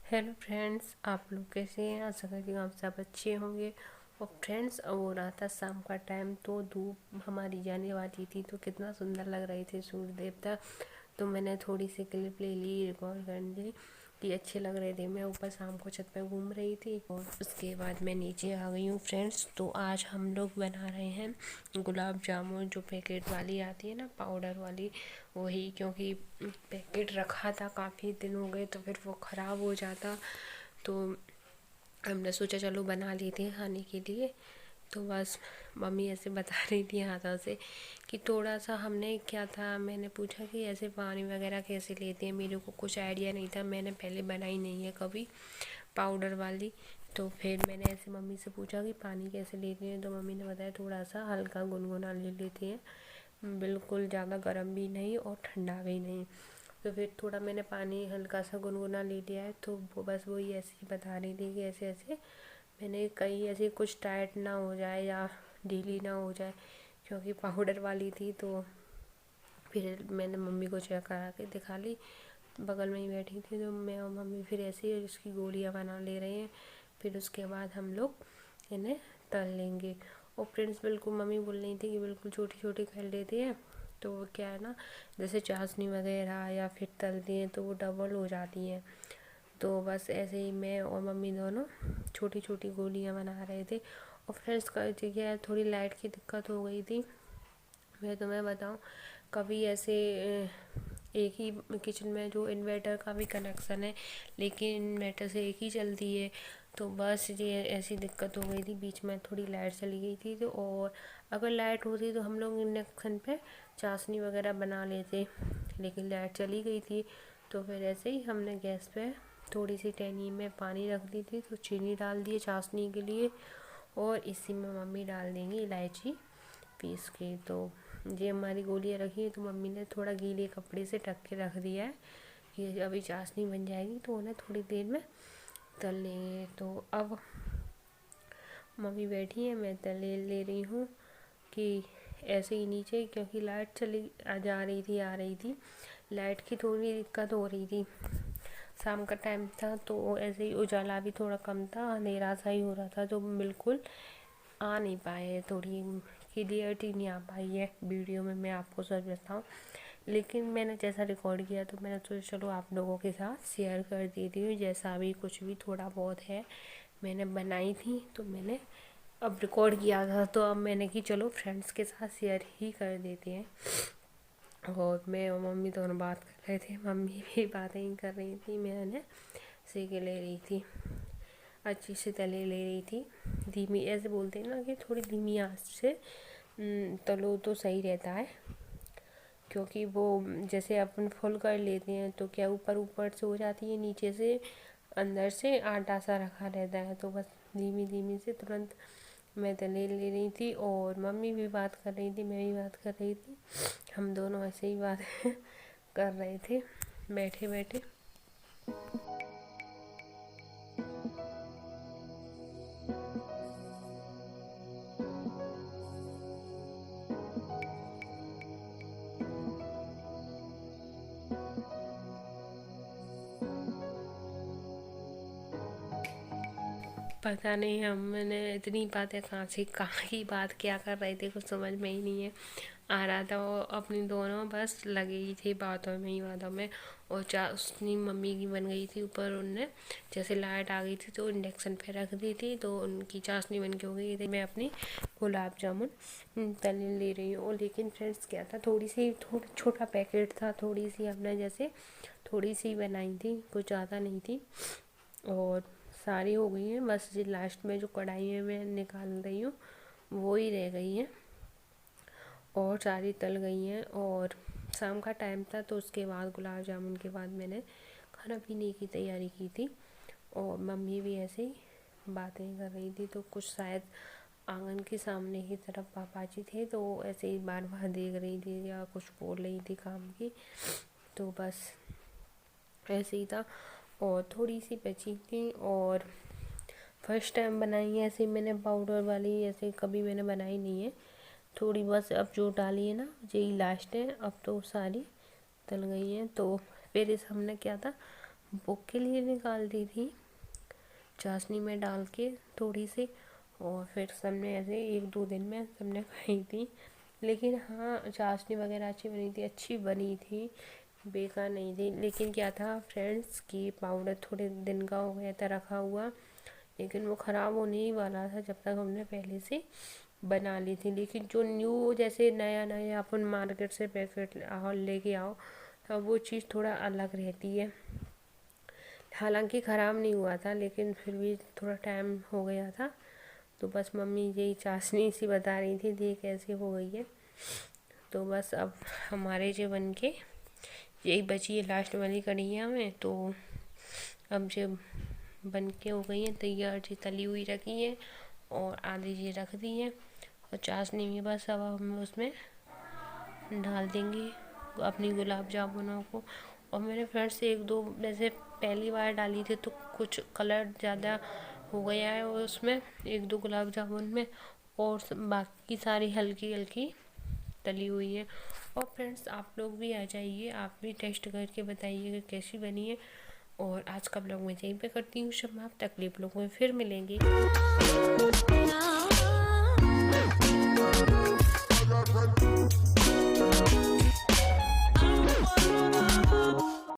Hello friends, आप लोग कैसे हैं। आशा करती हूँ आप सब अच्छे होंगे। और फ्रेंड्स, अब हो रहा था शाम का टाइम, तो धूप हमारी जाने वाली थी, तो कितना सुंदर लग रहे थे सूर्य देवता। तो मैंने थोड़ी सी क्लिप ले ली, रिकॉर्ड कर ली कि अच्छे लग रहे थे। मैं ऊपर शाम को छत पे घूम रही थी और उसके बाद मैं नीचे आ गई हूँ फ्रेंड्स। तो आज हम लोग बना रहे हैं गुलाब जामुन, जो पैकेट वाली आती है ना, पाउडर वाली, वही। क्योंकि पैकेट रखा था काफ़ी दिन हो गए, तो फिर वो ख़राब हो जाता, तो हमने सोचा चलो बना लेते हैं खाने के लिए। तो बस मम्मी ऐसे बता रही थी हाथों से कि थोड़ा सा हमने क्या था, मैंने पूछा कि ऐसे पानी वगैरह कैसे लेते हैं। मेरे को कुछ आइडिया नहीं था, मैंने पहले बनाई नहीं है कभी पाउडर वाली। तो फिर मैंने ऐसे मम्मी से पूछा कि पानी कैसे लेते हैं, तो मम्मी ने बताया थोड़ा सा हल्का गुनगुना ले लेते हैं, बिल्कुल ज़्यादा गर्म भी नहीं और ठंडा भी नहीं। तो फिर थोड़ा मैंने पानी हल्का सा गुनगुना ले लिया है। तो वो बस वही ऐसे ही बता रही थी कि ऐसे ऐसे मैंने कहीं ऐसे कुछ टाइट ना हो जाए या ढीली ना हो जाए, क्योंकि पाउडर वाली थी। तो फिर मैंने मम्मी को चेक करा के दिखा ली, बगल में ही बैठी थी। तो मैं और मम्मी फिर ऐसे ही इसकी गोलियां बना ले रहे हैं। फिर उसके बाद हम लोग इन्हें तल लेंगे। और फ्रेंड्स, बिल्कुल मम्मी बोल रही थी कि बिल्कुल छोटी छोटी कर लेते हैं, तो वो क्या है ना, जैसे चाशनी वगैरह या फिर तलती हैं तो वो डबल हो जाती हैं। तो बस ऐसे ही मैं और मम्मी दोनों छोटी छोटी गोलियां बना रहे थे। और फ्रेंड्स, का क्या है, थोड़ी लाइट की दिक्कत हो गई थी। मैं तुम्हें बताऊं, कभी ऐसे एक ही किचन में जो इन्वर्टर का भी कनेक्शन है, लेकिन इन्वर्टर से एक ही चलती है। तो बस ये ऐसी दिक्कत हो गई थी, बीच में थोड़ी लाइट चली गई थी। तो और अगर लाइट होती तो हम लोग इंडक्शन पे चाशनी वगैरह बना लेते, लेकिन लाइट चली गई थी। तो फिर ऐसे ही हमने गैस पे थोड़ी सी टैनी में पानी रख दी थी, तो चीनी डाल दिए चाशनी के लिए। और इसी में मम्मी डाल देंगी इलायची पीस के। तो ये हमारी गोलियां रखी है, तो मम्मी ने थोड़ा गीले कपड़े से ढक के रख दिया है कि अभी चाशनी बन जाएगी तो उन्हें थोड़ी देर में तल लेंगे। तो अब मम्मी बैठी है, मैं तल ले रही हूँ कि ऐसे ही नीचे, क्योंकि लाइट चली जा रही थी आ रही थी, लाइट की थोड़ी दिक्कत हो रही थी। शाम का टाइम था, तो ऐसे ही उजाला भी थोड़ा कम था, अंधेरा सा ही हो रहा था, तो बिल्कुल आ नहीं पाए, थोड़ी क्लियरिटी नहीं आ पाई है वीडियो में, मैं आपको सच बताऊँ। लेकिन मैंने जैसा रिकॉर्ड किया, तो मैंने सोचा चलो आप लोगों के साथ शेयर कर देती हूँ। जैसा भी कुछ भी थोड़ा बहुत है, मैंने बनाई थी, तो मैंने अब रिकॉर्ड किया था, तो अब मैंने कि चलो फ्रेंड्स के साथ शेयर ही कर देते हैं। और मैं और मम्मी दोनों बात कर रहे थे, मम्मी भी बातें ही कर रही थी, मैंने सेके ले रही थी, अच्छी से तले ले रही थी। धीमी, ऐसे बोलते हैं ना कि थोड़ी धीमी आंच से तलो तो सही रहता है, क्योंकि वो जैसे अपन फुल कर लेते हैं तो क्या ऊपर ऊपर से हो जाती है, नीचे से अंदर से आटा सा रखा रहता है। तो बस धीमी धीमी से तुरंत मैं तले ले रही थी, और मम्मी भी बात कर रही थी, मैं भी बात कर रही थी। हम दोनों ऐसे ही बात कर रहे थे बैठे बैठे। पता नहीं हमने इतनी बातें कहाँ से कहाँ की बात क्या कर रहे थे, कुछ समझ में ही नहीं है आ रहा था। वो अपनी दोनों बस लगे ही थे बातों में ही बातों में। और चाशनी मम्मी की बन गई थी ऊपर, उनने जैसे लाइट आ गई थी तो इंडक्शन पे रख दी थी, तो उनकी चाशनी बन के हो गई थी। मैं अपनी गुलाब जामुन तल ले रही हूँ। लेकिन फ्रेंड्स, क्या था, थोड़ी सी थोड़ा छोटा पैकेट था, थोड़ी सी हमने जैसे थोड़ी सी बनाई थी, कुछ ज़्यादा नहीं थी। और सारी हो गई हैं, बस ये लास्ट में जो कढ़ाई में मैं निकाल रही हूँ वो ही रह गई हैं, और सारी तल गई हैं। और शाम का टाइम था, तो उसके बाद गुलाब जामुन के बाद मैंने खाना पीने की तैयारी की थी। और मम्मी भी ऐसे ही बातें कर रही थी, तो कुछ शायद आंगन के सामने की तरफ पापा जी थे, तो वो ऐसे ही बार बार देख रही थी या कुछ बोल रही थी काम की। तो बस ऐसे ही था। और थोड़ी सी बची थी, और फर्स्ट टाइम बनाई है ऐसे मैंने पाउडर वाली, ऐसे कभी मैंने बनाई नहीं है। थोड़ी बस अब जो डाली है ना, यही लास्ट है, अब तो सारी तल गई हैं। तो फिर इस हमने क्या था, बुक के लिए निकाल दी थी चाशनी में डाल के थोड़ी सी, और फिर सबने ऐसे 1-2 दिन में सबने खाई थी। लेकिन हाँ, चाशनी वगैरह अच्छी बनी थी, बेकार नहीं थी। लेकिन क्या था फ्रेंड्स कि पाउडर थोड़े दिन का हो गया था रखा हुआ, लेकिन वो ख़राब होने ही वाला था जब तक हमने पहले से बना ली थी। लेकिन जो न्यू जैसे नया नया अपन मार्केट से पैकेट लेके आओ, तब वो चीज़ थोड़ा अलग रहती है। हालांकि ख़राब नहीं हुआ था, लेकिन फिर भी थोड़ा टाइम हो गया था। तो बस मम्मी यही चाशनी सी बता रही थी, देख कैसे हो गई है। तो बस अब हमारे जो बन के यही बची है लास्ट वाली कढ़िया में। तो अब जो बन के हो गई है तैयार, जी तली हुई रखी है और आधी जी रख दी है, और चाशनी में बस अब हम उसमें डाल देंगे अपनी गुलाब जामुनों को। और मेरे फ्रेंड्स 1-2 जैसे पहली बार डाली थी तो कुछ कलर ज़्यादा हो गया है उसमें 1-2 गुलाब जामुन में, और बाकी सारी हल्की हल्की तली हुई है। और फ्रेंड्स आप लोग भी आ जाइए, आप भी टेस्ट करके बताइएगा कैसी बनी है। और आज का ब्लॉग मैं यहीं पे करती हूँ समाप्त। अगले ब्लॉग में फिर मिलेंगे।